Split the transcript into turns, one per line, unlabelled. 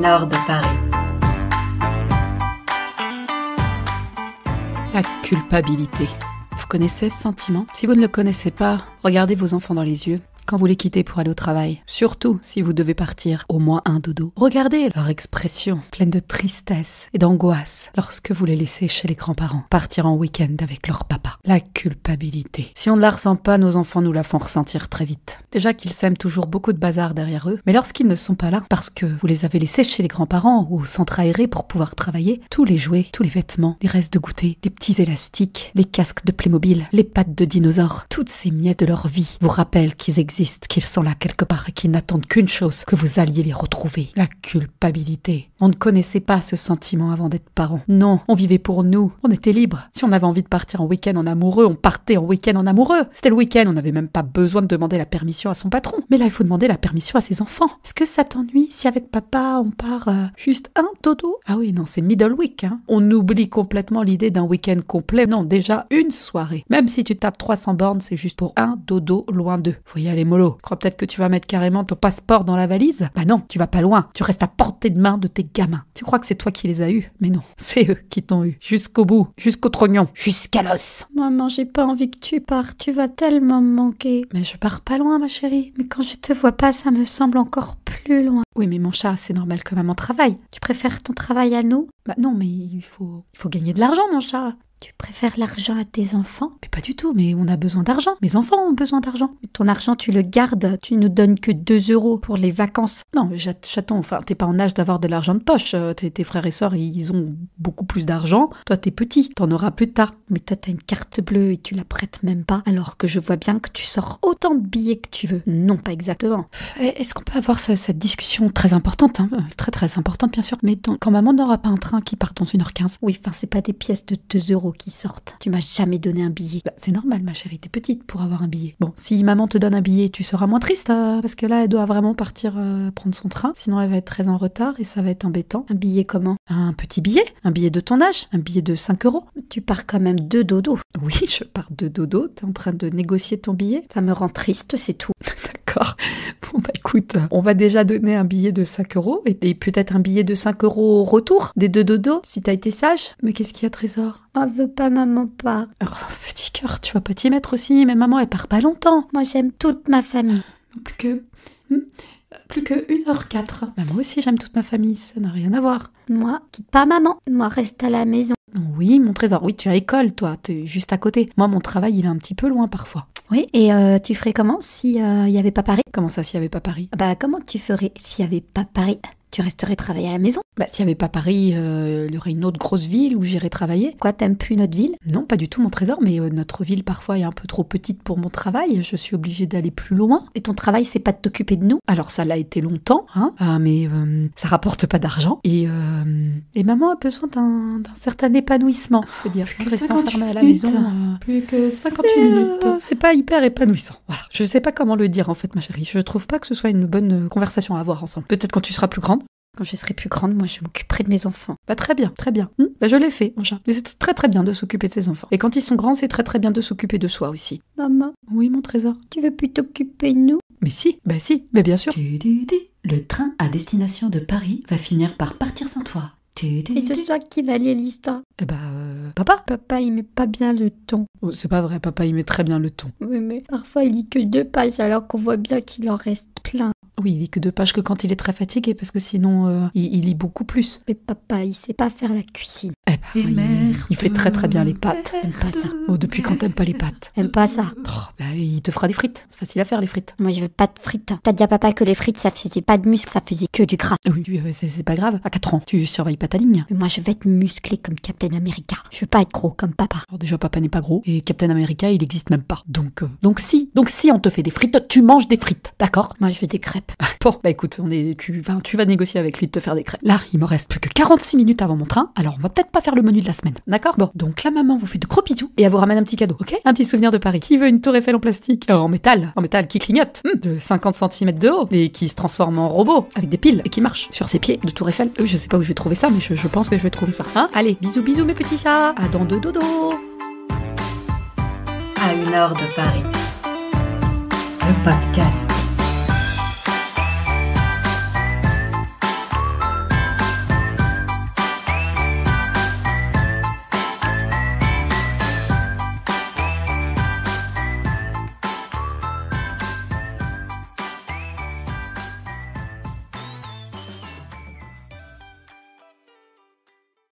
une heure de Paris.
La culpabilité. Vous connaissez ce sentiment? Si vous ne le connaissez pas, regardez vos enfants dans les yeux quand vous les quittez pour aller au travail. Surtout si vous devez partir au moins un dodo. Regardez leur expression pleine de tristesse et d'angoisse lorsque vous les laissez chez les grands-parents, partir en week-end avec leur papa. La culpabilité. Si on ne la ressent pas, nos enfants nous la font ressentir très vite. Déjà qu'ils sèment toujours beaucoup de bazar derrière eux, mais lorsqu'ils ne sont pas là, parce que vous les avez laissés chez les grands-parents ou au centre aéré pour pouvoir travailler, tous les jouets, tous les vêtements, les restes de goûter, les petits élastiques, les casques de Playmobil, les pattes de dinosaures, toutes ces miettes de leur vie vous rappellent qu'ils existent, qu'ils sont là quelque part et qu'ils n'attendent qu'une chose, que vous alliez les retrouver. La culpabilité. On ne connaissait pas ce sentiment avant d'être parents. Non, on vivait pour nous. On était libres. Si on avait envie de partir en week-end en amoureux, on partait en week-end en amoureux. C'était le week-end, on n'avait même pas besoin de demander la permission à son patron. Mais là, il faut demander la permission à ses enfants. Est-ce que ça t'ennuie si avec papa, on part juste un dodo? Ah oui, non, c'est middle week. On oublie complètement l'idée d'un week-end complet. Non, déjà une soirée. Même si tu tapes 300 bornes, c'est juste pour un dodo loin d'eux. Faut y aller mollo. Crois peut-être que tu vas mettre carrément ton passeport dans la valise? Bah non, tu vas pas loin. Tu restes à portée de main de tes gamins. Tu crois que c'est toi qui les as eus? Mais non, c'est eux qui t'ont eu. Jusqu'au bout, jusqu'au trognon, jusqu'à l'os.
Maman, j'ai pas envie que tu partes. Tu vas tellement me manquer.
Mais je pars pas loin, ma chérie.
Mais quand je te vois pas, ça me semble encore plus loin.
Oui, mais mon chat, c'est normal que maman travaille.
Tu préfères ton travail à nous?
Bah non, mais il faut gagner de l'argent, mon chat.
Tu préfères l'argent à tes enfants?
Mais pas du tout, mais on a besoin d'argent. Mes enfants ont besoin d'argent.
Ton argent, tu le gardes. Tu nous donnes que 2 € pour les vacances.
Non, chaton, enfin, t'es pas en âge d'avoir de l'argent de poche. Tes frères et sœurs, ils ont beaucoup plus d'argent. Toi, t'es petit. T'en auras plus tard.
Mais toi, t'as une carte bleue et tu la prêtes même pas. Alors que je vois bien que tu sors autant de billets que tu veux. Non, pas exactement.
Est-ce qu'on peut avoir cette discussion très importante, très très importante, bien sûr. Mais quand maman n'aura pas un train qui part dans 1h15.
Oui, enfin, c'est pas des pièces de 2 € qui sortent. Tu m'as jamais donné un billet.
Bah, c'est normal, ma chérie, t'es petite pour avoir un billet. Bon, si maman te donne un billet, tu seras moins triste, parce que là, elle doit vraiment partir prendre son train. Sinon, elle va être très en retard et ça va être embêtant.
Un billet comment?
Un petit billet, un billet de ton âge, un billet de 5 €.
Tu pars quand même de dodo.
Oui, je pars de dodo. T'es en train de négocier ton billet?
Ça me rend triste, c'est tout.
D'accord. Bon, bah écoute, on va déjà donner un billet de 5 € et peut-être un billet de 5 € au retour des 2 dodos, si t'as été sage. Mais qu'est-ce qu'il y a, Trésor?
On veut pas, maman part.
Oh, petit cœur, tu vas pas t'y mettre aussi, mais maman, elle part pas longtemps.
Moi, j'aime toute ma famille.
Plus que 1h04. Bah, moi aussi, j'aime toute ma famille, ça n'a rien à voir.
Moi, quitte pas maman. Moi, reste à la maison.
Oui, mon Trésor, oui, tu as école, toi, t'es juste à côté. Moi, mon travail, il est un petit peu loin parfois.
Oui, et tu ferais comment si y avait pas Paris?
Comment ça, s'il y avait pas Paris?
Bah, comment tu ferais s'il y avait pas Paris? Tu resterais travailler à la maison?
Bah, s'il n'y avait pas Paris, il y aurait une autre grosse ville où j'irais travailler.
Quoi, t'aimes plus notre ville?
Non, pas du tout, mon Trésor, mais notre ville parfois est un peu trop petite pour mon travail. Je suis obligée d'aller plus loin.
Et ton travail, c'est pas de t'occuper de nous?
Alors ça l'a été longtemps, mais ça rapporte pas d'argent. Et maman a besoin d'un certain épanouissement. Je veux dire, rester enfermée à la maison.
Plus que 58 minutes.
C'est pas hyper épanouissant. Voilà. Je sais pas comment le dire en fait, ma chérie. Je trouve pas que ce soit une bonne conversation à avoir ensemble. Peut-être quand tu seras plus grande.
Quand je serai plus grande, moi, je m'occuperai de mes enfants.
Bah très bien, très bien. Bah je l'ai fait, mon chat. Mais c'est très très bien de s'occuper de ses enfants. Et quand ils sont grands, c'est très très bien de s'occuper de soi aussi.
Maman.
Oui, mon Trésor.
Tu veux plus t'occuper de nous?
Mais si, mais bien sûr.
Le train à destination de Paris va finir par partir sans toi.
Et ce soir, qui va lire l'histoire?
Eh bah, papa.
Papa, il met pas bien le ton.
Oh, c'est pas vrai, papa, il met très bien le ton.
Oui, mais parfois, il lit que 2 pages alors qu'on voit bien qu'il en reste plein.
Oui, il lit que 2 pages que quand il est très fatigué, parce que sinon, il lit beaucoup plus.
Mais papa, il sait pas faire la cuisine.
Eh ben, il fait très très bien les pâtes.
Aime pas ça.
Oh, depuis quand t'aimes pas les pâtes?
Aime pas ça.
Oh, bah, il te fera des frites. C'est facile à faire, les frites.
Moi, je veux pas de frites. T'as dit à papa que les frites, ça faisait pas de muscle, ça faisait que du gras.
Oui, c'est pas grave. À 4 ans, tu surveilles pas ta ligne.
Mais moi, je veux être musclé comme Captain America. Je veux pas être gros comme papa.
Alors déjà, papa n'est pas gros. Et Captain America, il existe même pas. Donc si on te fait des frites, tu manges des frites. D'accord?
Moi, je veux des crêpes.
Bon, bah écoute, tu vas négocier avec lui de te faire des crêpes. Là, il me reste plus que 46 minutes avant mon train, alors on va peut-être pas faire le menu de la semaine. D'accord? Bon, donc la maman vous fait de gros bisous et elle vous ramène un petit cadeau, ok? Un petit souvenir de Paris. Qui veut une tour Eiffel en plastique? En métal qui clignote, de 50 cm de haut et qui se transforme en robot avec des piles et qui marche sur ses pieds de tour Eiffel. Je sais pas où je vais trouver ça, mais je pense que je vais trouver ça. Allez, bisous mes petits chats. À dans 2 dodo.
À 1 heure de Paris. Le podcast.